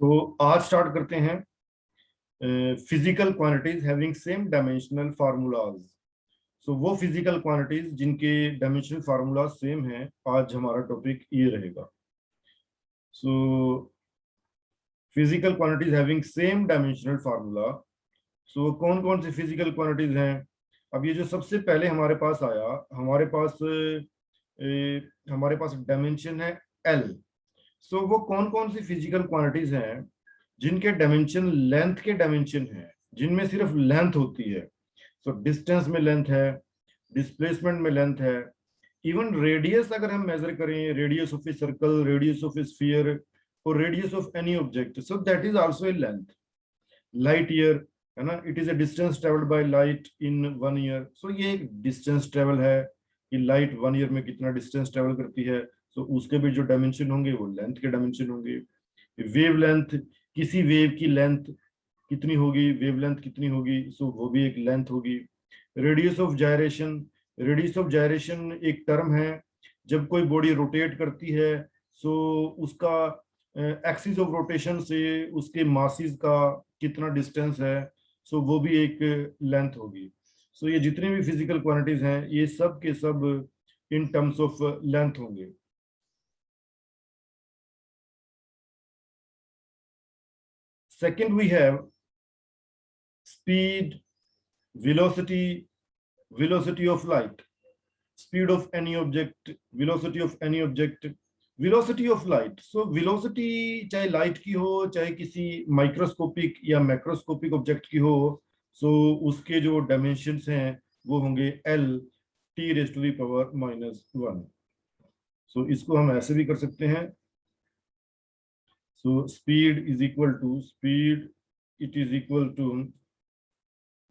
तो आज स्टार्ट करते हैं physical quantities having same dimensional formulas. So वो फिजिकल क्वांटिटीज जिनके डायमेंशनल फार्मूला सेम है, आज हमारा टॉपिक ये रहेगा। So physical quantities having same dimensional formula. So कौन कौन सी फिजिकल क्वांटिटीज हैं? अब ये जो सबसे पहले हमारे पास आया, हमारे पास डायमेंशन है एल। सो वो कौन कौन सी फिजिकल क्वांटिटीज हैं जिनके डायमेंशन लेंथ के डायमेंशन है, जिनमें सिर्फ लेंथ होती है। सो डिस्टेंस में लेंथ है, डिस्प्लेसमेंट में लेंथ है, इवन रेडियस अगर हम मेजर करें, radius of a circle, radius of a sphere और radius of any object, so that is also a length. Light year है ना, it is a distance travelled by light in 1 year. So ये एक distance travel है कि light 1 year में कितना distance travel करती है। सो उसके भी जो डायमेंशन होंगे वो लेंथ के डायमेंशन होंगे। वेव लेंथ, किसी वेव की लेंथ कितनी होगी, वेवलेंथ कितनी होगी, सो वो भी एक लेंथ होगी। Radius of gyration, radius of gyration एक टर्म है जब कोई बॉडी रोटेट करती है, सो उसका एक्सिस ऑफ रोटेशन से उसके मासेस का कितना डिस्टेंस है, सो वो भी एक लेंथ होगी। सो ये जितनी भी फिजिकल क्वांटिटीज हैं ये सब के सब इन टर्म्स ऑफ लेंथ होंगे। Second, we have speed, velocity, velocity of light, speed of any object, velocity of any object, velocity of light. So velocity चाहे light की हो, चाहे किसी माइक्रोस्कोपिक या मैक्रोस्कोपिक ऑब्जेक्ट की हो, so उसके जो डायमेंशंस हैं वो होंगे L t raised to the power -1। so इसको हम ऐसे भी कर सकते हैं। so speed is equal to speed, it is equal to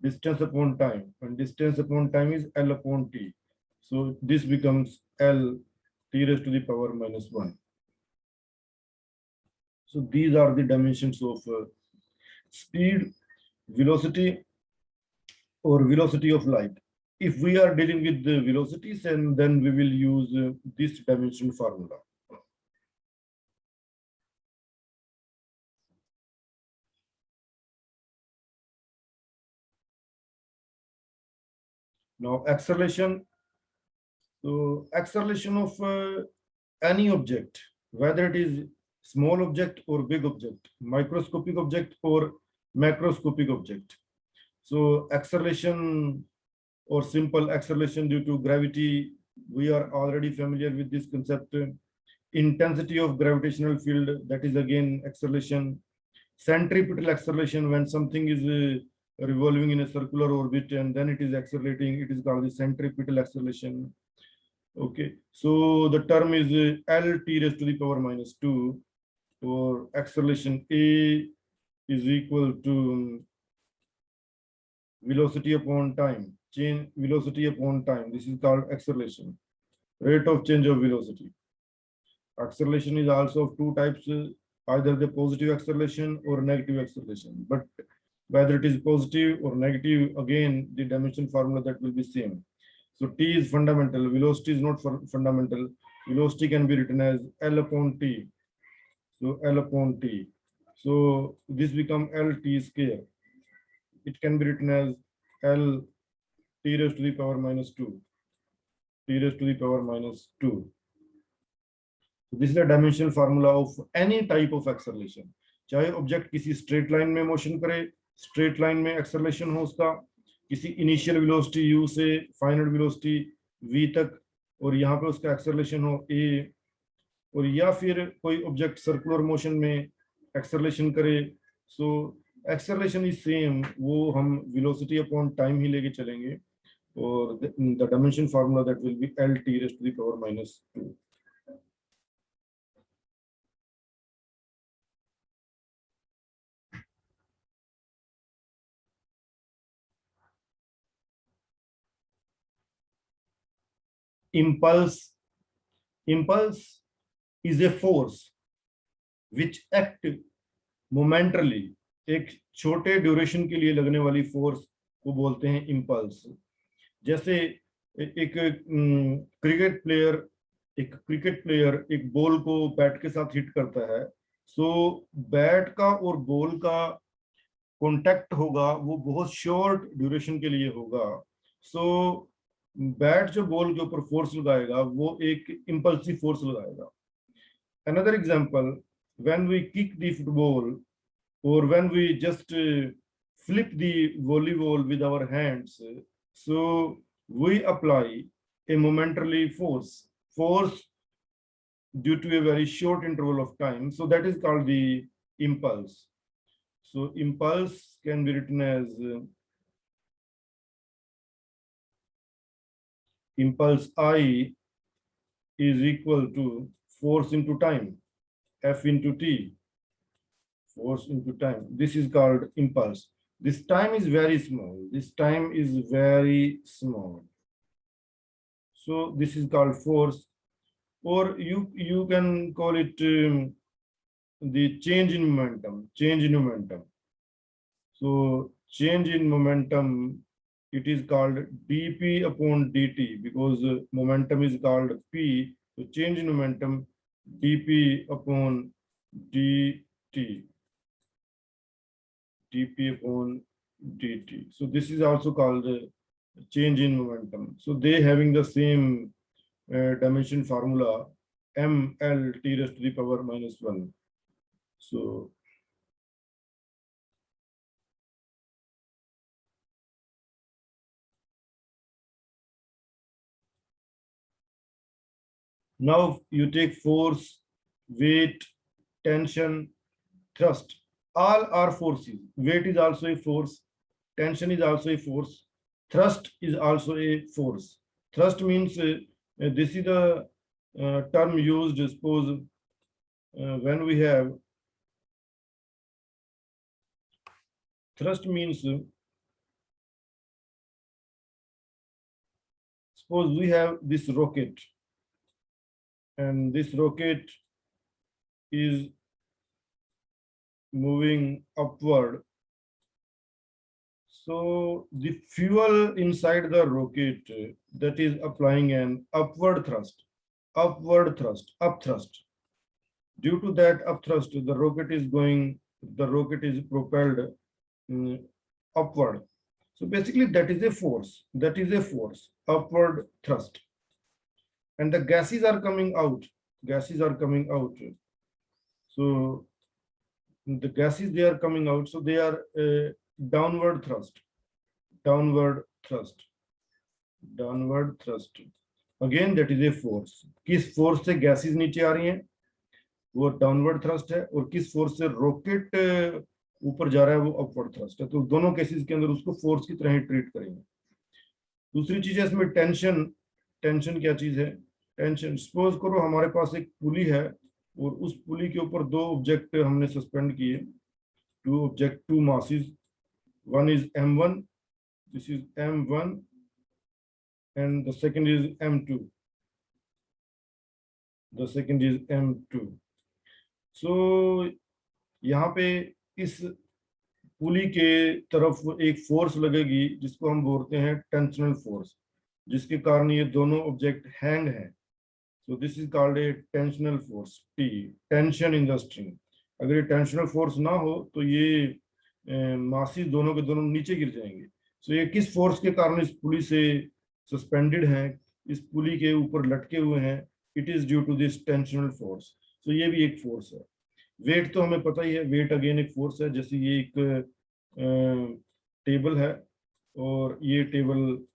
distance upon time, and distance upon time is L upon t. So this becomes L t raised to the power -1. So these are the dimensions of speed, velocity, or velocity of light. If we are dealing with the velocities, and then we will use this dimension formula. Now acceleration. So acceleration of any object, whether it is small object or big object, microscopic object or macroscopic object. So acceleration or simple acceleration due to gravity, we are already familiar with this concept. Intensity of gravitational field, that is again acceleration. Centripetal acceleration, when something is revolving in a circular orbit and then it is accelerating, it is called the centripetal acceleration. Okay, so the term is L t raised to the power -2, or acceleration A is equal to velocity upon time, change velocity upon time. This is called acceleration, rate of change of velocity. Acceleration is also of two types, either the positive acceleration or negative acceleration, but whether it is positive or negative, again the dimension formula that will be same. So t is fundamental, velocity is not fundamental. Velocity can be written as L upon t. So L upon t. So this become L t square. It can be written as L t raised to the power -2. T raised to the power -2. So this is the dimensional formula of any type of acceleration. चाहे object किसी straight line में motion करे, straight line में acceleration हो उसका, किसी initial velocity u से final velocity v तक, और यहाँ पे उसका एक्सेलरेशन हो a, और या फिर कोई ऑब्जेक्ट सर्कुलर मोशन में एक्सेलरेशन करे, सो एक्सेलरेशन इज सेम, वो हम वेलोसिटी अपॉन टाइम ही लेके चलेंगे, और the dimension formula that will be L t raised to the power -2. Impulse is a force which act momentarily. एक छोटे ड्यूरेशन के लिए लगने वाली फोर्स को बोलते हैं इम्पल्स। जैसे एक क्रिकेट प्लेयर एक बॉल को बैट के साथ हिट करता है, सो बैट का और बॉल का कांटेक्ट होगा वो बहुत शॉर्ट ड्यूरेशन के लिए होगा। सो बैट जो बॉल के ऊपर फोर्स लगाएगा वो एक इंपल्सिव फोर्स लगाएगा। Another example, when we kick the football or when we just flip the volleyball with our hands, so we apply a momentary force due to a very short interval of time, so that is called the impulse. So impulse can be written as impulse I is equal to force into time, F into T, force into time. This is called impulse. This time is very small. This time is very small. So this is called force, or you can call it the change in momentum. Change in momentum. So change in momentum, it is called dp upon dt, because momentum is called p. So change in momentum, dp upon dt, dp upon dt. So this is also called change in momentum. So they having the same dimension formula, ml t raised to the power minus 1. So now you take force, weight, tension, thrust. All are forces. Weight is also a force. Tension is also a force. Thrust is also a force. Thrust means this is the term used, suppose, when we have thrust means, suppose we have this rocket, and this rocket is moving upward. So the fuel inside the rocket that is applying an upward thrust, up thrust. Due to that up thrust, the rocket is propelled upward. So basically that is a force, upward thrust. And the gases are coming out. So the gases, they are coming out, so they are downward thrust. Again that is a force. किस force से gases नीचे आ रही हैं, वो downward thrust है, और किस force से रॉकेट ऊपर जा रहा है, वो अपवर्ड थ्रस्ट है। तो दोनों केसेस के अंदर उसको फोर्स की तरह ही ट्रीट करेंगे। दूसरी चीज है इसमें टेंशन क्या चीज है? टेंशन, सपोज करो हमारे पास एक पुली है, और उस पुली के ऊपर दो ऑब्जेक्ट हमने सस्पेंड किए, two masses, one is m1, this is m1, and the second is m2, so यहाँ पे इस पुली के तरफ एक फोर्स लगेगी जिसको हम बोलते हैं टेंशनल फोर्स, जिसके कारण ये दोनों ऑब्जेक्ट हैंग हैं। सो this is called a tensional force, T, tension in the string. अगर ये टेंशनल फोर्स ना हो तो ये मासेस दोनों के दोनों नीचे गिर जाएंगे। सो ये किस फोर्स के कारण इस पुली से सस्पेंडेड हैं, इस पुली के ऊपर लटके हुए हैं? It is due to this tensional force. So ये भी एक फोर्स है। वेट तो हमें पता ही है, वेट अगेन एक फोर्स है। जैसे ये एक टेबल है, और ये टेबल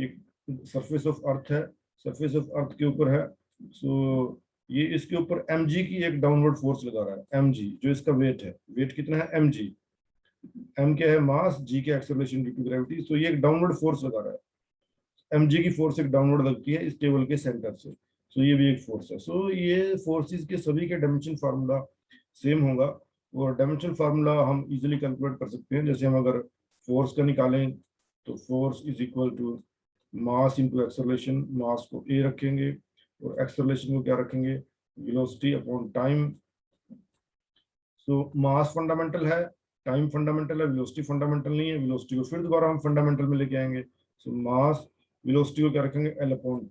एक सरफेस ऑफ अर्थ है, सरफेस ऑफ अर्थ के ऊपर है। सो ये इसके ऊपर mg की एक डाउनवर्ड फोर्स लगा रहा है, mg जो इसका वेट है। वेट कितना है? mg। m क्या है? मास, g के एक्सेलरेशन ड्यू टू ग्रेविटी। सो ये एक डाउनवर्ड फोर्स लगा रहा है, mg की फोर्स एक डाउनवर्ड लगती है इस टेबल के सेंटर से। सो ये भी एक फोर्स है। सो ये फोर्सेस के सभी के डायमेंशन फार्मूला सेम होगा, और डायमेंशन फार्मूला हम इजीली कैलकुलेट कर सकते हैं। जैसे हम अगर फोर्स का निकालें तो force is equal to mass into acceleration. Mass को a रखेंगे और एक्सेलरेशन को क्या रखेंगे? Velocity upon time. So mass fundamental है, टाइम फंडामेंटल है, वेलोसिटी फंडामेंटल नहीं है। वेलोसिटी को फिर दोबारा हम फंडामेंटल में लेके आएंगे। सो मास, वेलोसिटी को क्या रखेंगे? L अपॉन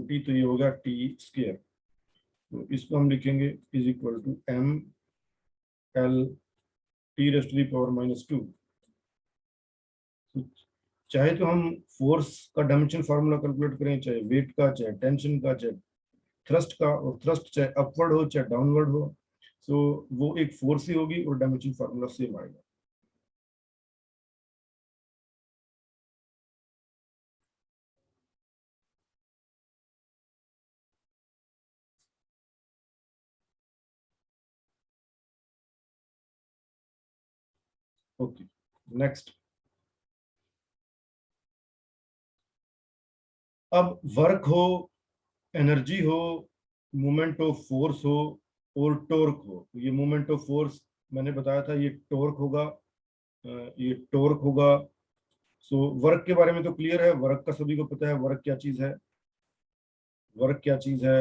टी, तो ये हो गया टी स्क्वायर। तो इसको हम लिखेंगे is equal to M L T raise to the power -2। चाहे तो हम फोर्स का डायमेंशन फार्मूला कैलकुलेट करें, चाहे वेट का, चाहे टेंशन का, चाहे थ्रस्ट का, और थ्रस्ट चाहे अपवर्ड हो चाहे डाउनवर्ड हो, सो वो एक फोर्स ही होगी और डायमेंशन फार्मूला सेम आएगा। Okay, next. अब वर्क हो, एनर्जी हो, मोमेंट ऑफ फोर्स हो और टॉर्क हो। ये मोमेंट ऑफ फोर्स मैंने बताया था, ये टॉर्क होगा, ये टॉर्क होगा। सो वर्क के बारे में तो क्लियर है, वर्क का सभी को पता है, वर्क क्या चीज है, वर्क क्या चीज है,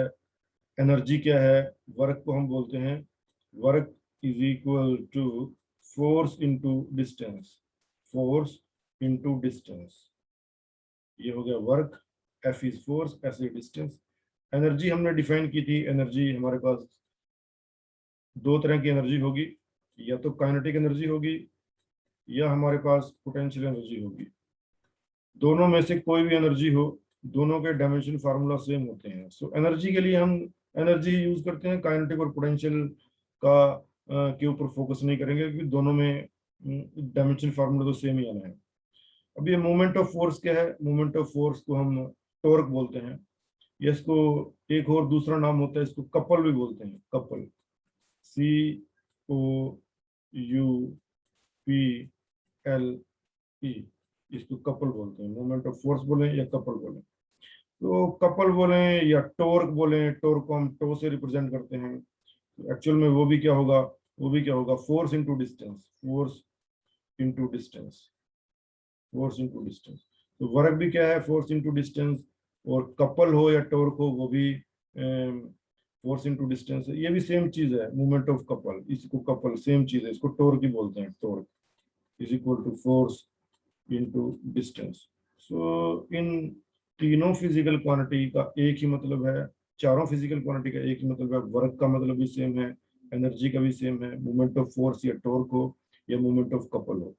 एनर्जी क्या है। वर्क को हम बोलते हैं, work is equal to force into distance, force into distance. ये हो गया work, F is force, S is distance. Energy हमने डिफाइन की थी, एनर्जी हमारे पास दो तरह की एनर्जी होगी, या तो काइनेटिक एनर्जी होगी या हमारे पास पोटेंशियल एनर्जी होगी। दोनों में से कोई भी एनर्जी हो, दोनों के डायमेंशन फार्मूला सेम होते हैं। सो एनर्जी के लिए हम एनर्जी यूज करते हैं, काइनेटिक और पोटेंशियल का के ऊपर फोकस नहीं करेंगे, क्योंकि दोनों में डायमेंशन फार्मूला तो सेम ही आना है। अब ये मोमेंट ऑफ फोर्स क्या है? मोमेंट ऑफ फोर्स को हम टॉर्क बोलते हैं, या इसको एक और दूसरा नाम होता है, इसको कपल भी बोलते हैं, कपल, COUPLE, इसको कपल बोलते हैं। मोमेंट ऑफ फोर्स बोले या कपल बोले, तो कपल बोले या टॉर्क बोले, टॉर्क को हम टो से रिप्रेजेंट करते हैं। तो एक्चुअल में वो भी क्या होगा, वो भी क्या होगा, force into distance, force into distance, force into distance. तो वर्क भी क्या है, फोर्स इंटू डिस्टेंस, और कपल हो या टॉर्क हो वो भी फोर्स इंटू डिस्टेंस है। ये भी सेम चीज है, मूवमेंट ऑफ कपल, इसको कपल सेम चीज है, इसको टॉर्क ही बोलते हैं। Torque is equal to force into distance. So इन तीनों फिजिकल क्वांटिटी का एक ही मतलब है, चारों फिजिकल क्वांटिटी का एक ही मतलब है। वर्क का मतलब भी सेम है, एनर्जी का भी सेम है, मूवमेंट ऑफ फोर्स या टॉर्क हो या मूवमेंट ऑफ कपल हो।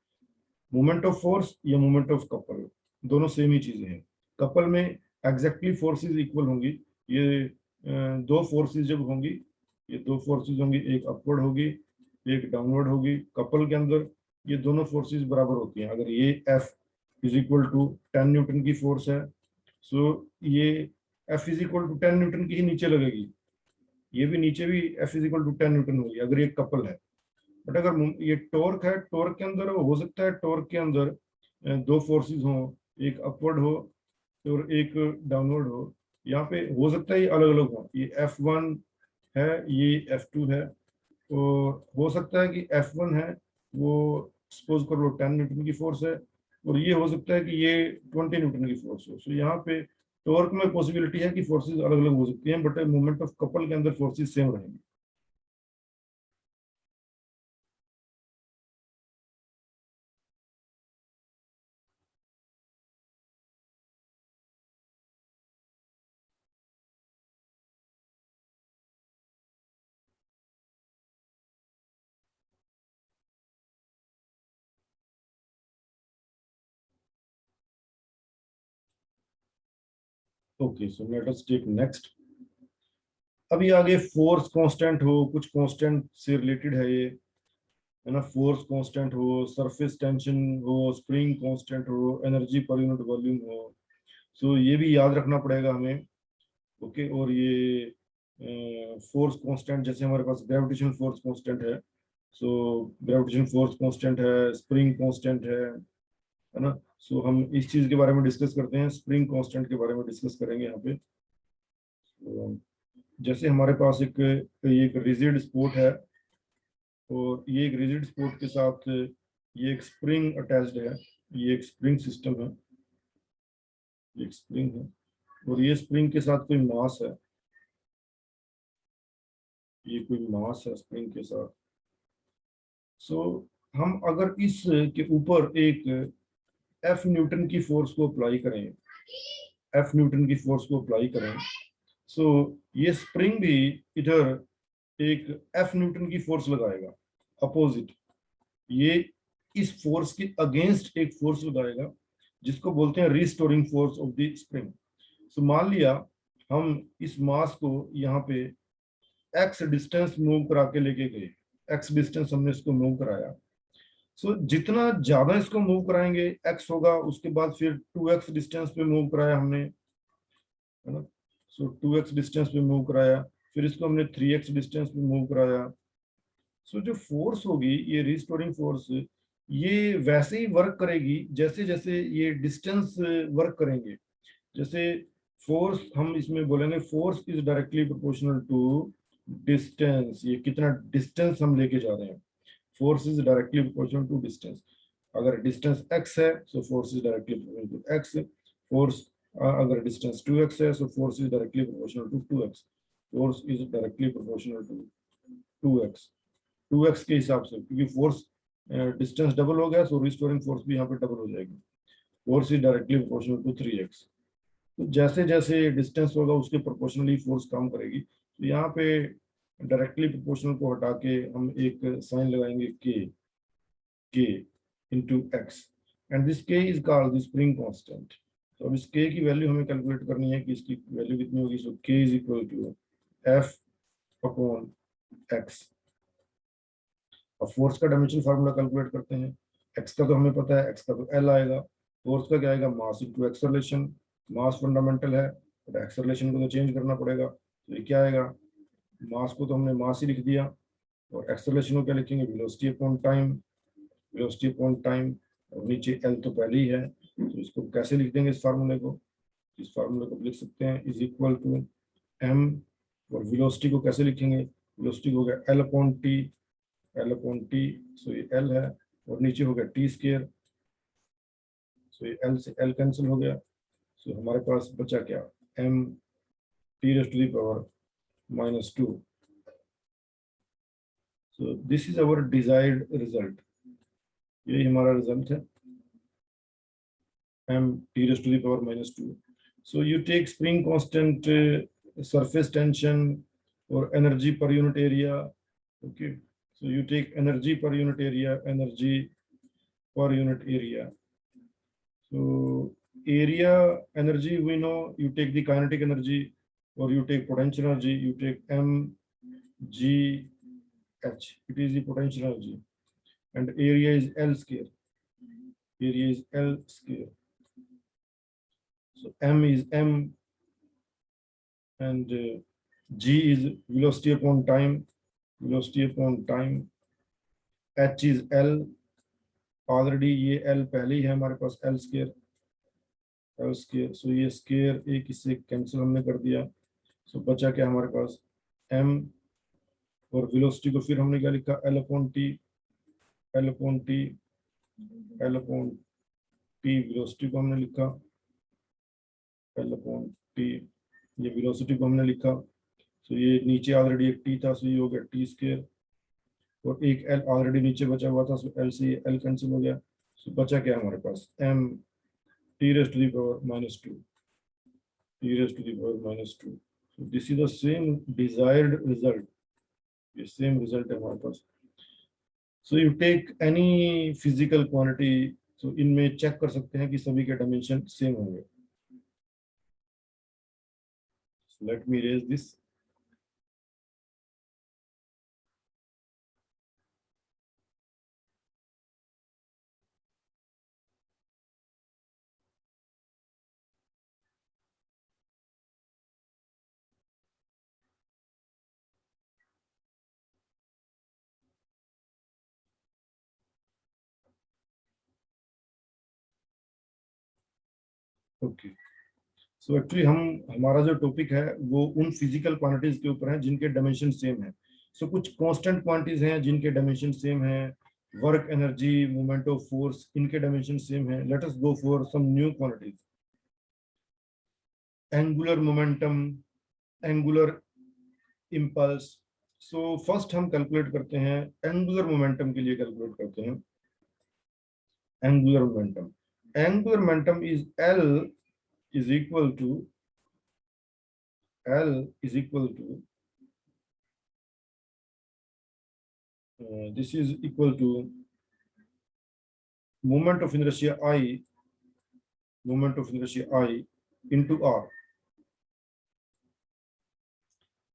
मूवमेंट ऑफ फोर्स या मूवमेंट ऑफ कपल, दोनों सेम ही चीजें हैं। कपल में एग्जैक्टली फोर्सेस इक्वल होंगी। ये दो फोर्सेस जब होंगी, ये दो फोर्सेस होंगी, एक अपवर्ड होगी एक डाउनवर्ड होगी। कपल के अंदर ये दोनों फोर्सेस बराबर होती हैं। अगर ये F is equal to 10 newton की फोर्स है, सो ये F is equal to 10 newton की ही नीचे लगेगी, ये भी नीचे भी F is equal to 10 newton होगी अगर ये कपल है। बट अगर ये टॉर्क है, टॉर्क के अंदर हो सकता है, टॉर्क के अंदर दो फोर्सेस हो, एक अपवर्ड हो और एक डाउनवर्ड हो। यहाँ पे हो सकता है ये अलग अलग हो, ये F1 है, ये F2 है, और हो सकता है कि F1 है वो सपोज कर लो 10 न्यूटन की फोर्स है, और ये हो सकता है कि ये 20 न्यूटन की फोर्स हो। सो यहाँ पे टॉर्क में पॉसिबिलिटी है कि फोर्सेस अलग अलग हो सकती हैं, बट मूवमेंट ऑफ कपल के अंदर फोर्सेस सेम रहेंगी। Okay, so let us take next. अभी आगे फोर्स कांस्टेंट हो, कुछ कांस्टेंट से रिलेटेड है ये, है ना। फोर्स कांस्टेंट हो, सरफेस टेंशन हो, स्प्रिंग कांस्टेंट हो, एनर्जी पर यूनिट वॉल्यूम हो। सो ये भी याद रखना पड़ेगा हमें। ओके, और ये फोर्स कांस्टेंट, जैसे हमारे पास ग्रेविटेशनल फोर्स कांस्टेंट है, सो ग्रेविटेशनल फोर्स कांस्टेंट है, स्प्रिंग कांस्टेंट है ना। सो हम इस चीज के बारे में डिस्कस करते हैं, स्प्रिंग कांस्टेंट के बारे में डिस्कस करेंगे यहाँ पे। तो जैसे हमारे पास ये एक रिजिड स्पोर्ट है, और ये एक रिजिड स्पोर्ट के साथ ये एक स्प्रिंग अटैच्ड है, ये एक स्प्रिंग सिस्टम है, एक स्प्रिंग है, और ये स्प्रिंग के साथ कोई मास है, ये कोई मास है स्प्रिंग के साथ। सो हम अगर इस के ऊपर एक F न्यूटन की फोर्स को अप्लाई करें, F न्यूटन की फोर्स को अप्लाई करें, सो ये स्प्रिंग भी इधर एक F न्यूटन की फोर्स लगाएगा अपोजिट, ये इस फोर्स के अगेंस्ट एक फोर्स लगाएगा जिसको बोलते हैं restoring force of the spring. So मान लिया हम इस मास को यहाँ पे x डिस्टेंस मूव करा के लेके गए, x डिस्टेंस हमने इसको मूव कराया। सो जितना ज्यादा इसको मूव कराएंगे x होगा, उसके बाद फिर 2x डिस्टेंस पे मूव कराया हमने, है ना। सो 2x डिस्टेंस पे मूव कराया, फिर इसको हमने 3x डिस्टेंस पे मूव कराया। सो जो फोर्स होगी ये रिस्टोरिंग फोर्स, ये वैसे ही वर्क करेगी जैसे जैसे ये डिस्टेंस वर्क करेंगे। जैसे फोर्स हम इसमें बोलेंगे force is directly proportional to distance, ये कितना डिस्टेंस हम लेके जा रहे हैं, force is directly proportional to distance. अगर डिस्टेंस x है so force is directly proportional to x, force अगर डिस्टेंस 2x है so force is directly proportional to 2x, force is directly proportional to 2x, 2x के हिसाब से, क्योंकि force distance double हो गया सो रिस्टोरिंग फोर्स भी यहाँ पे डबल हो जाएगी, force is directly proportional to 3x। तो जैसे जैसे डिस्टेंस होगा उसके प्रोपोर्शनली फोर्स काम करेगी। तो यहाँ पे डायरेक्टली प्रोपोर्शनल को हटा के हम एक साइन लगाएंगे के इंटू एक्स, एंड दिस के is called the spring constant. तो अब इस के की वैल्यू हमें कैलकुलेट करनी है कि इसकी वैल्यू कितनी होगी। So K is equal to F upon X. अब फोर्स का डायमेंशन फार्मूला कैलकुलेट करते हैं। एक्स का तो हमें पता है, एक्स का तो एल आएगा, फोर्स का क्या आएगा, मास इनटू एक्सेलरेशन, मास फंडामेंटल है तो एक्सेलरेशन को तो चेंज करना पड़ेगा। तो ये क्या आएगा, मास को तो हमने मास ही लिख दिया, और एक्सेलरेशन को क्या लिखेंगे, velocity upon time, velocity upon time, और नीचे एल तो पहले ही है तो इसको कैसे लिख देंगे इस फार्मूले को, इस फार्मूले को लिख सकते हैं इज इक्वल टू एम, और वेलोसिटी को कैसे लिखेंगे, वेलोसिटी हो गया L upon T, L upon T, so ये एल है, और नीचे हो गया टी स्केयर, सो ये एल से एल कैंसिल हो गया। सो हमारे पास बचा क्या, M T raise to the power -2। So this is our desired result, यही हमारा रिजल्ट है, M T raise to the power -2। So you take spring constant, surface tension or energy per unit area. Okay, so you take energy per unit area, energy per unit area. So area energy we know, you take the kinetic energy or you take potential energy, you take m g h, it is the potential energy, and area is L square, area is L square. So m is m, and g is velocity upon time, velocity upon time, h is L, already ये L पहले ही है हमारे पास, L square, L square. सो ये square एक इससे cancel हमने कर दिया, सो बचा क्या हमारे पास m, और वेलोसिटी को फिर हमने क्या लिखा, L upon T, L upon T, L upon T, velocity को हमने लिखा L अपॉन टी, ये वेलोसिटी को हमने लिखा। सो ये नीचे ऑलरेडी एक टी था, सो ये हो गया टी स्केयर, और एक L ऑलरेडी नीचे बचा हुआ था, सो L से L कैंसिल हो गया। सो बचा क्या हमारे पास, m t raised to the power -2, t raised to the power -2। So this is the same desired result, ये same result है हमारे पास। So you take any physical quantity, so इनमें चेक कर सकते हैं कि सभी के डायमेंशन सेम होंगे। So let me erase this। Okay, so actually हमारा जो टॉपिक है वो उन फिजिकल क्वांटिटीज के ऊपर है जिनके डायमेंशन सेम है। सो कुछ कांस्टेंट क्वांटिटीज हैं जिनके डायमेंशन सेम है, work, energy, movement of force, इनके डायमेंशन सेम है। Let us go for some new quantities. Angular momentum, angular impulse. So first हम कैलकुलेट करते हैं एंगुलर मोमेंटम के लिए, कैलकुलेट करते हैं angular momentum. Angular momentum is L is equal to L is equal to this is equal to moment of inertia I into R.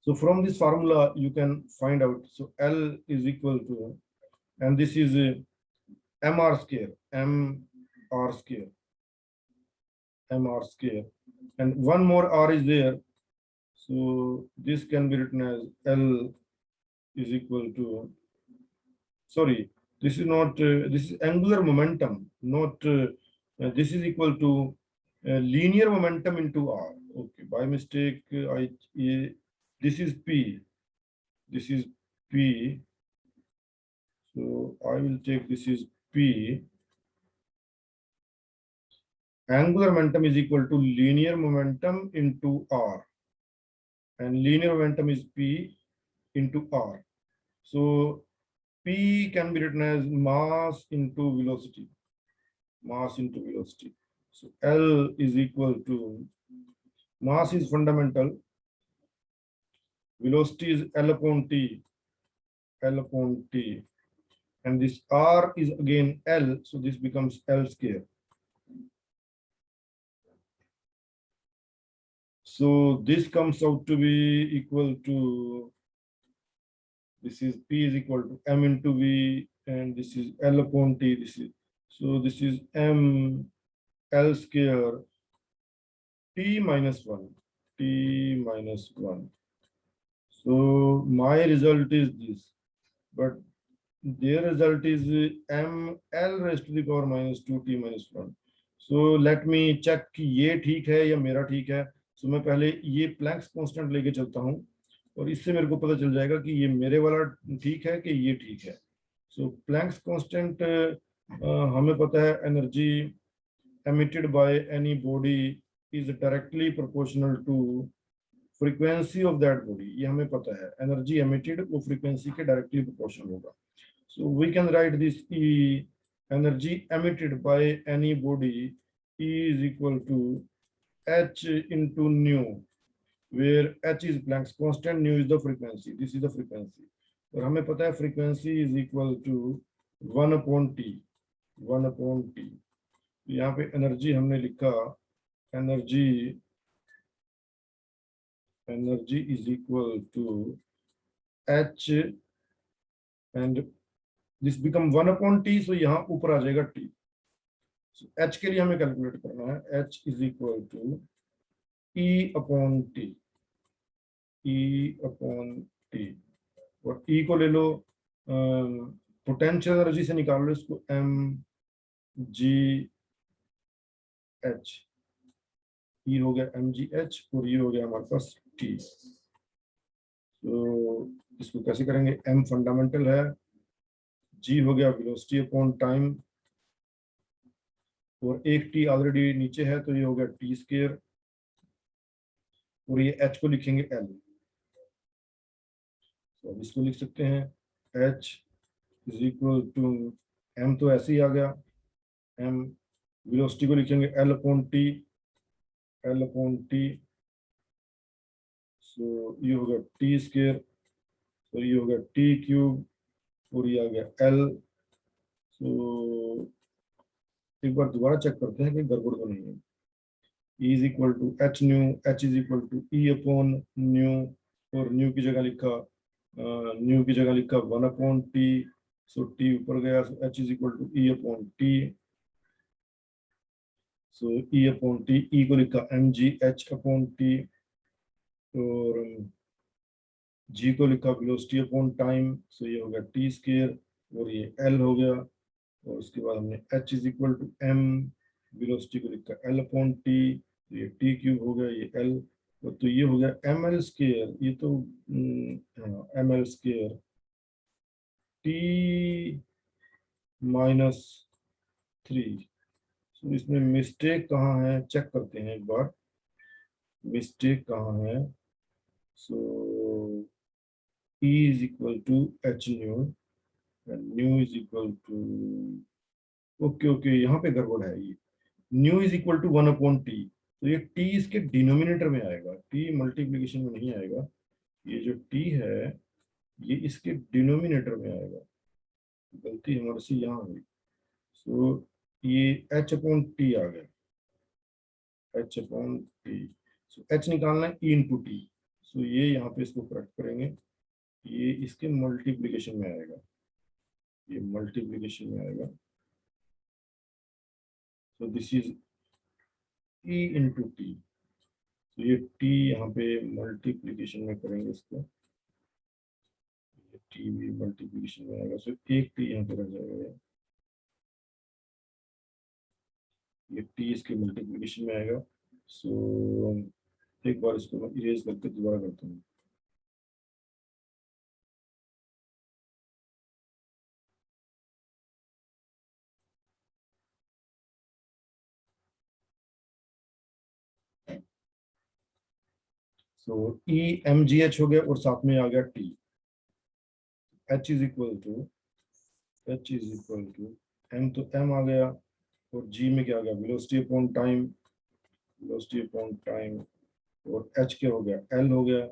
So from this formula you can find out. So L is equal to, and this is mr square, and one more R is there. So this can be written as L is equal to, sorry, this is not, this is angular momentum, not, this is equal to linear momentum into R. Okay, by mistake, this is P, this is P. So I will take this is P. Angular momentum is equal to linear momentum into R, and linear momentum is P into R. So P can be written as mass into velocity, So L is equal to, mass is fundamental, velocity is L upon T, and this R is again L, so this becomes L square. So this comes out to be equal to, this is P is equal to M into V, and this is L upon T, so this is M L square T minus 1. So my result is this, but their result is M L raised to the power minus 2T minus 1. So let me check कि ये ठीक है या मेरा ठीक है. So मैं पहले ये प्लैंक्स कांस्टेंट लेके चलता हूँ और इससे मेरे को पता चल जाएगा कि ये मेरे वाला ठीक है कि ये ठीक है. So प्लैंक्स कांस्टेंट हमें पता है energy emitted by any body is directly proportional to frequency of that body. ये हमें पता है, एनर्जी emitted वो frequency के directly proportional होगा. So we can write this E, energy emitted by any body, E is equal to H into nu, where H is Planck's constant, nu is the frequency. This is the frequency. और हमें पता है frequency is equal to 1 upon T. यहाँ पे energy हमने लिखा, energy is equal to H, and this become 1 upon T, so यहाँ ऊपर आ जाएगा T. So H के लिए हमें कैलकुलेट करना है, H is equal to E upon T, और E को ले लो, पोटेंशियल एनर्जी से निकाल लो इसको, mgh, E हो गया mgh और ये हो गया हमारे पास T. तो इसको कैसे करेंगे, m फंडामेंटल है, g हो गया वेलोसिटी अपॉन टाइम, और एक T ऑलरेडी नीचे है तो ये हो गया T स्क्वायर, और ये H को लिखेंगे L. तो इसको लिख सकते हैं H is equal to, M तो ऐसे ही आ गया, M वेलोसिटी को लिखेंगे L अपॉन T, सो ये हो गया T स्क्वायर, तो ये हो गया T क्यूब, और ये आ गया L. सो एक बार दोबारा चेक करते हैं कि गड़बड़ तो नहीं है. E is equal to H nu, H is equal to E upon nu, और न्यू की जगह लिखा 1 अपॉन T, सो T ऊपर गया, so H is equal to E upon T, so E upon T, E को लिखा mgh अपॉन T, और G को लिखा वेलोसिटी अपॉन टाइम, सो ये हो गया T स्क्वायर, और ये L हो गया, और उसके बाद हमने H is equal to M, velocity को लिखा L अपॉन T, ये T क्यूब हो गया, ये L, तो ये हो गया ml स्क्वायर, ये तो ml स्क्वायर T माइनस 3. तो इसमें मिस्टेक कहाँ है, चेक करते हैं एक बार, मिस्टेक कहाँ है. सो E is equal to H nu, and nu is equal to, okay यहाँ पे गड़बड़ है, ये nu is equal to 1 upon T, तो ये टी इसके डिनोमिनेटर में आएगा, टी मल्टीप्लीकेशन में नहीं आएगा। ये जो टी है ये इसके डिनोमिनेटर में आएगा, गलती हमारे से यहाँ हुई। सो ये एच अपॉन टी आ गया, H upon T. So H निकालना है ई इंटू टी। सो ये यहाँ पे इसको करेक्ट करेंगे, ये इसके मल्टीप्लीकेशन में आएगा, ये मल्टीप्लीकेशन में आएगा। सो this is E into T. तो ये टी यहाँ पे मल्टीप्लीकेशन में करेंगे इसको, टी भी मल्टीप्लीकेशन में आएगा। सो एक टी यहाँ पे रह जाएगा, ये टी इसके मल्टीप्लीकेशन में आएगा। सो एक बार इसको मैं इरेज करके दोबारा करता हूँ। सो ई एम जी एच हो गया और साथ में आ गया T. H is equal to, H is equal to M, तो एम आ गया, और जी में क्या आ गया, velocity upon time, velocity upon time. और एच क्या हो गया, एल हो गया,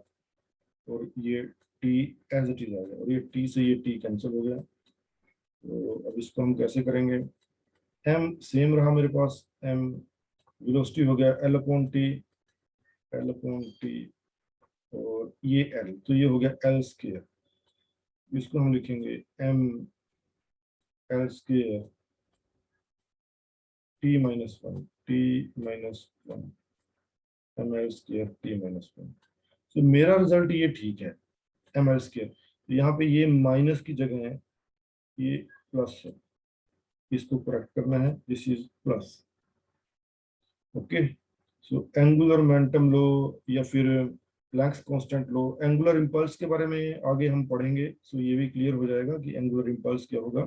और ये टी एज इट इज आ गया, और ये टी से ये टी कैंसिल हो गया। तो अब इसको हम कैसे करेंगे, एम सेम रहा मेरे पास, एम वेलोसिटी हो गया L upon T, L upon T, और ये एल, तो ये हो गया एल स्क्वायर। इसको हम लिखेंगे M L square T minus one, T minus one, M L square T minus one. तो मेरा रिजल्ट ये ठीक है, एम एल स्क्वायर। तो यहाँ पे ये माइनस की जगह है, ये प्लस है, इसको करेक्ट करना है, this is plus. Okay, so angular momentum लो या फिर प्लैंक्स कांस्टेंट लो, एंगुलर इंपल्स के बारे में आगे हम पढ़ेंगे। सो ये भी क्लियर हो जाएगा कि एंगुलर इंपल्स क्या होगा।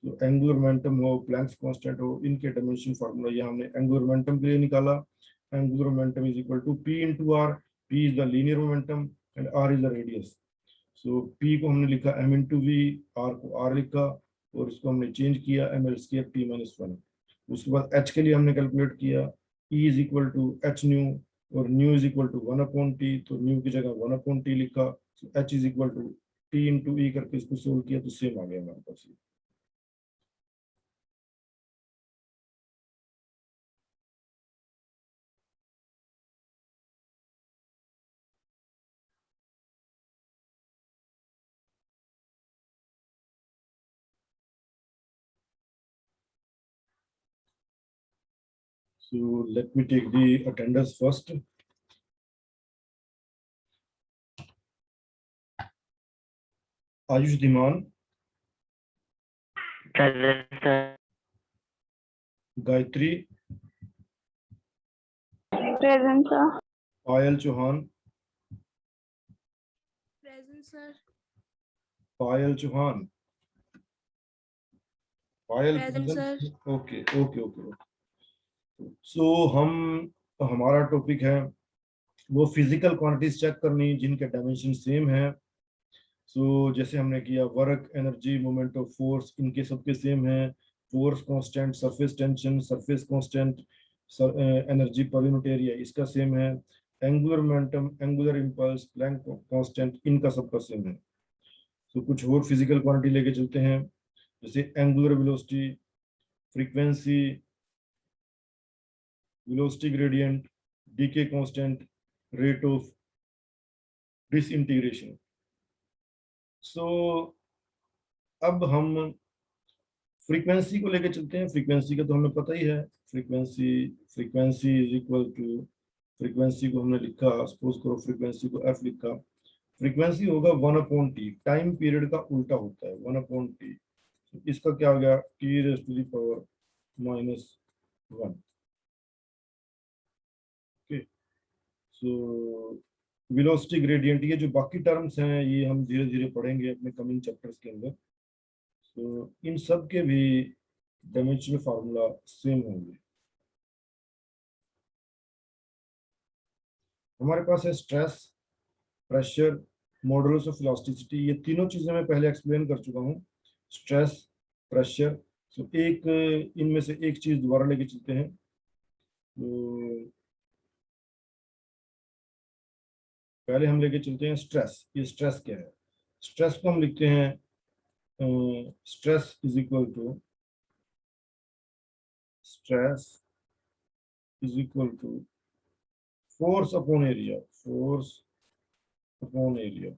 तो एंगुलर मोमेंटम हो, प्लैंक्स कांस्टेंट हो, इनके डायमेंशन फार्मूला ये हमने एंगुलर मोमेंटम के लिए निकाला। Angular momentum is equal to P into R, P is the linear momentum and R is the radius. So P को हमने लिखा एम इंटू वी, आर को आर लिखा, और इसको हमने चेंज किया M L square T minus one. उसके बाद एच के लिए हमने कैलकुलेट किया, E is equal to H nu, और nu is equal to one upon T, तो न्यू की जगह वन अपॉन टी लिखा। H is equal to T into E करके इसको सोल्व किया तो सेम आ गया हमारे पास। So let me take the attendance first. Ayush Dhiman, Present, sir. Gayatri, Present, sir. Payal Chauhan, Present, sir. Payal Chauhan, Payal Present, present? sir. Okay, okay, okay. So हमारा topic है वो physical quantities check करनी जिनके dimension same है। सो जैसे हमने किया work, energy, moment of force, इनके सबके सेम है। Force constant, surface tension, surface constant, energy पर यूनिट एरिया इसका सेम है। Angular momentum, angular impulse, Planck constant, इनका सबका सेम है। तो कुछ और फिजिकल क्वांटिटी लेके चलते हैं, जैसे angular velocity, frequency, velocity gradient, decay constant, rate of disintegration. So अब हम फ्रीक्वेंसी को लेके चलते हैं। फ्रीक्वेंसी का तो हमें पता ही है, frequency, frequency is equal to, frequency को हमने लिखा, सपोज करो फ्रीक्वेंसी को एफ लिखा, फ्रीक्वेंसी होगा one upon T, time period का उल्टा होता है, वन अपॉन टी। इसका क्या हो गया, T raise to the power minus one. Okay, so velocity gradient, ये जो बाकी टर्म्स हैं ये हम धीरे धीरे पढ़ेंगे अपने कमिंग चैप्टर्स के अंदर। तो इन सब के भी डायमेंशन फार्मूला सेम होंगे। हमारे पास है stress, pressure, modulus of elasticity, ये तीनों चीजें मैं पहले एक्सप्लेन कर चुका हूँ। स्ट्रेस, प्रेशर, तो एक इनमें से एक चीज दोबारा लेके चलते हैं। तो पहले हम लेके चलते हैं स्ट्रेस। ये स्ट्रेस क्या है? स्ट्रेस को हम लिखते हैं stress is equal to stress is equal to force upon area, force upon area.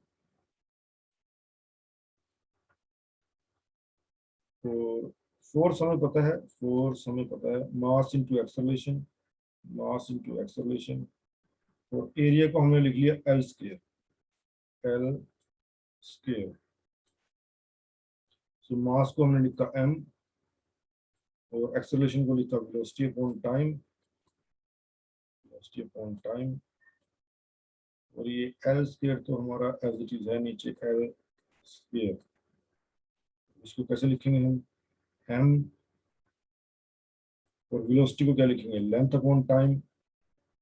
तो फोर्स हमें पता है, फोर्स हमें पता है mass into acceleration, mass into acceleration. और एरिया को हमने लिख लिया L square, L square. So mass को हमने लिखा m और एक्सेलरेशन को लिखा velocity upon time, velocity upon time. और ये एल स्क्वायर तो हमारा एज इट इज है नीचे एल स्क्वायर। इसको कैसे लिखेंगे हम? m और वेलोसिटी को क्या लिखेंगे? लेंथ अपॉन टाइम,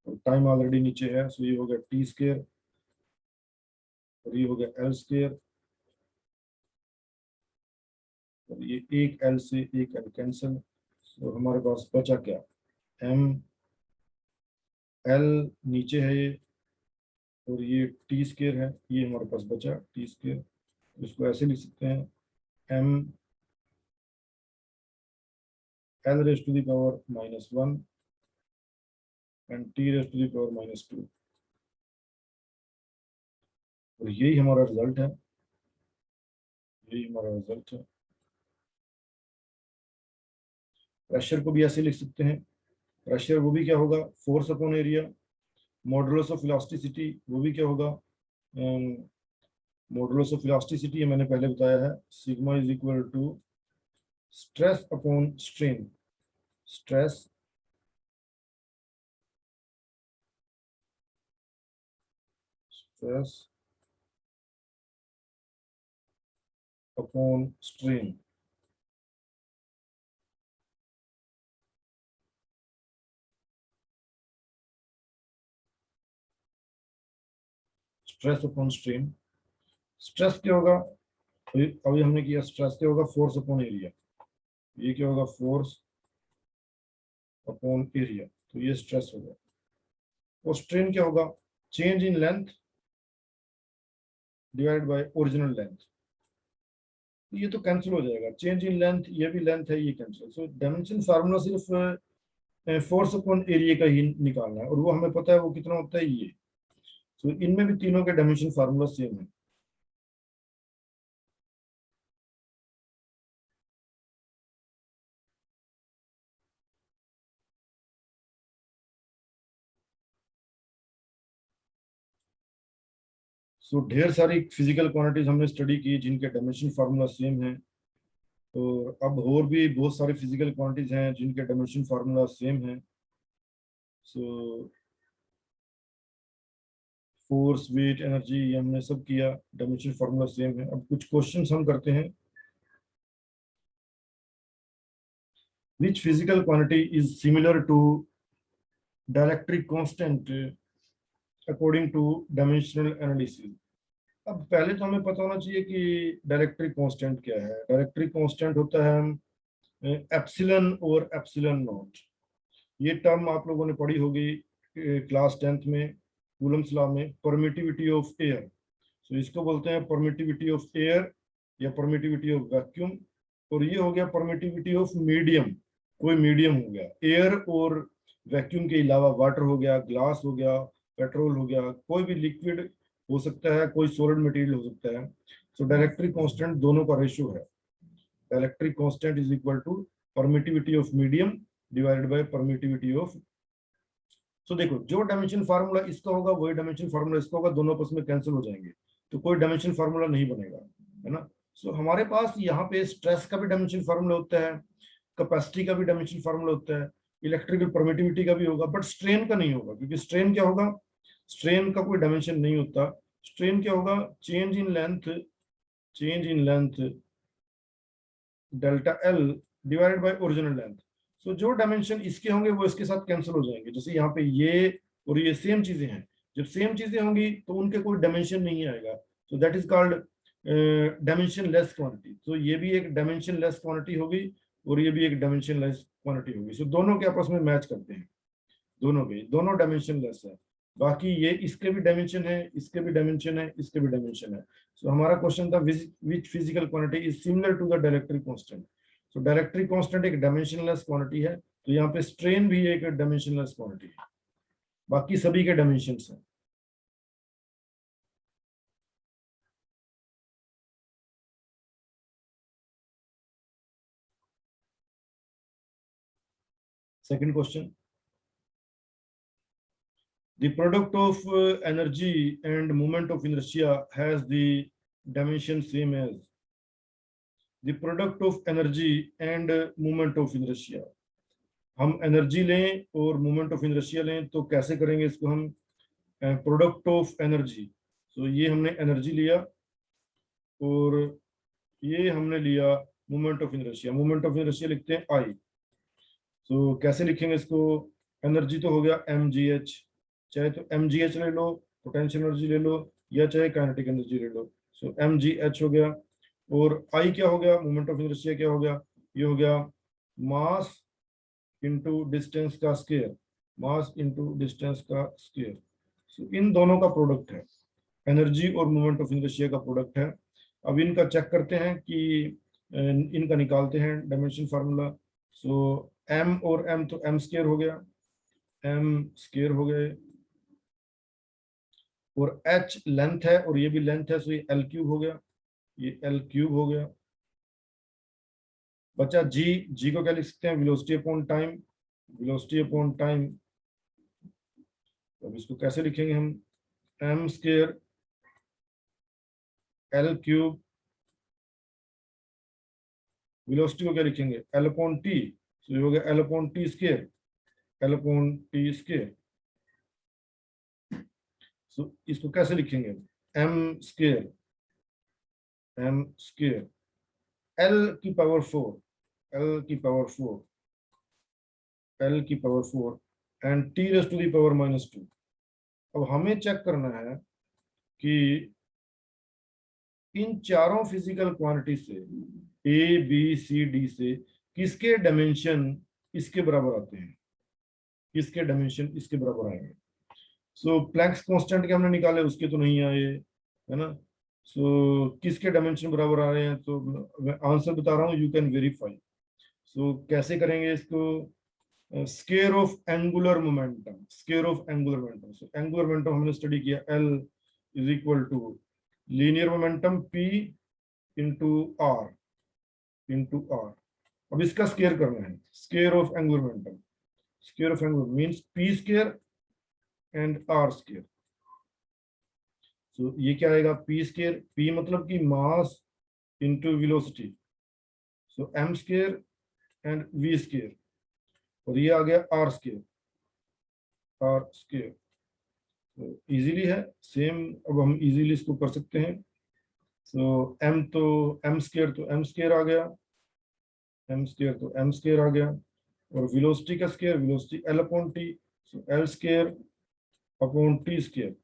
और टाइम ऑलरेडी नीचे है, सो ये हो गया टी स्क्वायर और ये हो गया एल स्क्वायर। और ये एक एल से एक एल कैंसिल, तो हमारे पास बचा क्या? m, एल नीचे है ये, और ये टी स्क्वायर है, ये हमारे पास बचा टी स्क्वायर। इसको ऐसे लिख सकते हैं m l raise to the power -1 and t raise to the power -2। और यही हमारा रिजल्ट है, यही हमारा रिजल्ट है। प्रेशर को भी ऐसे लिख सकते हैं, प्रेशर वो भी क्या होगा? Force upon area. Modulus of elasticity वो भी क्या होगा? मॉडुलस ऑफ इलास्टिसिटी मैंने पहले बताया है, sigma is equal to stress upon strain, stress stress upon strain. Stress upon strain. Stress क्या होगा? अभी हमने किया स्ट्रेस क्या होगा? Force upon area. ये क्या होगा? फोर्स अपॉन एरिया, तो ये स्ट्रेस होगा। और स्ट्रेन क्या होगा? Change in length divide by original length. ये तो कैंसिल हो जाएगा, चेंज इन लेंथ, ये भी लेंथ है, ये कैंसिल। सो डायमेंशन फार्मूला सिर्फ फोर्स अपॉन एरिया का ही निकालना है, और वो हमें पता है वो कितना होता है, ये। सो इनमें भी तीनों के डायमेंशन फार्मूला सेम है। सो ढेर सारी फिजिकल क्वांटिटीज हमने स्टडी की जिनके डायमेंशन फार्मूला सेम है। और अब और भी बहुत सारी फिजिकल क्वांटिटीज हैं जिनके डायमेंशन फार्मूला सेम है। सो फोर्स, वेट, एनर्जी, ये हमने सब किया, डायमेंशन फार्मूला सेम है। अब कुछ क्वेश्चंस हम करते हैं। Which physical quantity is similar to dielectric constant according to dimensional analysis? अब पहले तो हमें पता होना चाहिए कि डायरेक्ट्रिक कांस्टेंट क्या है। डायरेक्ट्रिक कांस्टेंट होता है एप्सिलॉन और एप्सिलॉन नॉट। ये टर्म आप लोगों ने पढ़ी होगी क्लास 10th में, कूलम्स लॉ में, परमिटिविटी ऑफ एयर। तो इसको बोलते हैं परमिटिविटी ऑफ एयर या परमिटिविटी ऑफ वैक्यूम। और ये हो गया परमिटिविटी ऑफ मीडियम, कोई मीडियम हो गया, एयर और वैक्यूम के अलावा वाटर हो गया, ग्लास हो गया, पेट्रोल हो गया, कोई भी लिक्विड हो सकता है, कोई सॉलिड मटेरियल हो सकता है। सो डायरेक्ट्रिक कांस्टेंट दोनों का रेशियो है। Dielectric constant is equal to permittivity of medium divided by permittivity of. So देखो, जो डायमेंशन फार्मूला इसका होगा वही डायमेंशन फार्मूला इसका होगा, दोनों आपस में कैंसिल हो जाएंगे, तो कोई डायमेंशन फार्मूला नहीं बनेगा, है ना। सो हमारे पास यहाँ पे स्ट्रेस का भी डायमेंशन फार्मूला होता है, कैपेसिटी का भी डायमेंशन फार्मूला होता है, इलेक्ट्रिकल परमिटिविटी का भी होगा, बट स्ट्रेन का नहीं होगा, क्योंकि स्ट्रेन क्या होगा? स्ट्रेन का कोई डायमेंशन नहीं होता। स्ट्रेन क्या होगा? Change in length, change in length delta L divided by original length. So जो डायमेंशन इसके होंगे वो इसके साथ कैंसिल हो जाएंगे। जैसे यहाँ पे ये और ये सेम चीजें हैं, जब सेम चीजें होंगी तो उनके कोई डायमेंशन नहीं आएगा, सो that is called dimension less quantity. तो ये भी एक डायमेंशन लेस क्वांटिटी होगी और ये भी एक डायमेंशन लेस क्वांटिटी होगी। सो दोनों के आपस में मैच करते हैं, दोनों के, दोनों डायमेंशन लेस है। बाकी ये इसके भी डायमेंशन है, इसके भी डायमेंशन है, इसके भी डायमेंशन है। सो हमारा क्वेश्चन था which physical quantity is similar to the dielectric constant. So dielectric constant एक डायमेंशनलेस क्वांटिटी है, तो यहाँ पे स्ट्रेन भी एक डायमेंशनलेस क्वांटिटी है, बाकी सभी के डायमेंशंस हैं। Second question. The product of energy and moment of inertia has the dimension same as the product of energy and moment of inertia. हम एनर्जी लें और मोमेंट ऑफ इनर्शिया लें तो कैसे करेंगे इसको हम? प्रोडक्ट ऑफ एनर्जी, तो ये हमने एनर्जी लिया और ये हमने लिया moment of inertia. Moment of inertia लिखते हैं आई। तो कैसे लिखेंगे इसको? एनर्जी तो हो गया mgh, चाहे तो mgh ले लो, पोटेंशियल एनर्जी ले लो, या चाहे काइनेटिक एनर्जी ले लो। सो mgh हो गया, और आई क्या हो गया? मोमेंट ऑफ इनर्शिया क्या हो गया? ये हो गया मास इनटू डिस्टेंस का स्क्वायर, मास इनटू डिस्टेंस का स्क्वायर। सो इन दोनों का प्रोडक्ट है, एनर्जी और मोमेंट ऑफ इनर्शिया का प्रोडक्ट है। अब इनका चेक करते हैं कि इनका निकालते हैं डायमेंशन फार्मूला। सो m और m तो m स्क्वायर हो गया, m स्क्वायर हो गए, और h लेंथ है और ये भी लेंथ है, सो ये l क्यूब हो गया, ये l क्यूब हो गया। बचा g को क्या लिख सकते हैं? Velocity upon time, velocity upon time. अब इसको कैसे लिखेंगे हम? m square l cube, velocity को क्या लिखेंगे? l अपॉन टी, तो ये हो गया l upon T square, l upon T square. So इसको कैसे लिखेंगे? m square, m square l की पावर 4, l की पावर 4, l की power 4 and t raise to the power -2। अब हमें चेक करना है कि इन चारों फिजिकल क्वांटिटी से ए बी सी डी से किसके डायमेंशन इसके बराबर आते हैं, किसके डायमेंशन इसके बराबर आएंगे। सो प्लैंक्स कांस्टेंट के हमने निकाले, उसके तो नहीं आए, है ना। सो किसके डायमेंशन बराबर आ रहे हैं? तो मैं आंसर बता रहा हूँ, यू कैन वेरीफाई। सो कैसे करेंगे इसको? Square of angular momentum, square of angular momentum. So angular momentum हमने स्टडी किया, L is equal to linear momentum P into R, into R. अब इसका स्क्वायर करना है, square of angular momentum, square of angular means P square and R square. So ये क्या आएगा? P square, P मतलब कि mass into velocity, so m square and v square, और ये आ गया आर स्क्वायर, आर स्क्वायर। तो इजीली है सेम, अब हम इजीली इसको कर सकते हैं। सो m तो m स्क्वायर, तो m स्क्वायर आ गया, m स्क्वायर तो m स्क्वायर आ गया, और वेलोसिटी का square, velocity l upon T, so l square upon T square,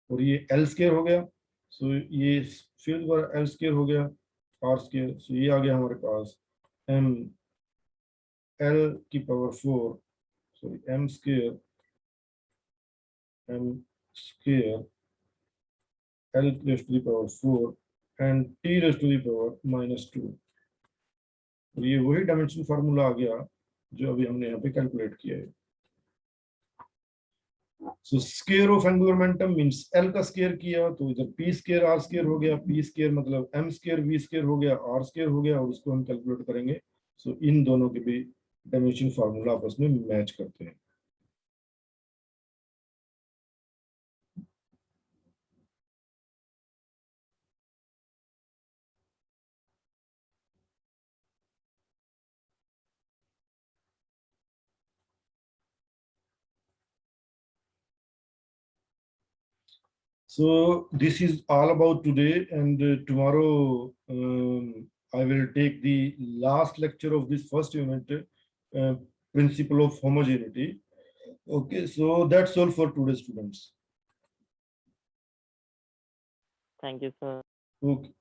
और ये l स्क्वायर हो गया। सो ये फिर दोबारा l स्क्वायर हो गया, r स्क्वायर। सो ये आ गया हमारे पास m l की power 4, sorry m square l raised to the power 4 and t raised to the power -2। और ये वही डायमेंशन फार्मूला आ गया जो अभी हमने यहाँ पे कैलकुलेट किया है। So square of angular momentum means l का स्क्वायर किया तो इधर p स्क्वायर r स्क्वायर हो गया, p स्क्वायर मतलब m स्क्वायर v स्क्वायर हो गया, r स्क्वायर हो गया, और इसको हम कैलकुलेट करेंगे। सो इन दोनों के भी डायमेंशन फार्मूला आपस में मैच करते हैं। So this is all about today, and tomorrow I will take the last lecture of this first unit, principle of homogeneity. Okay, so that's all for today, students. Thank you, sir. Okay.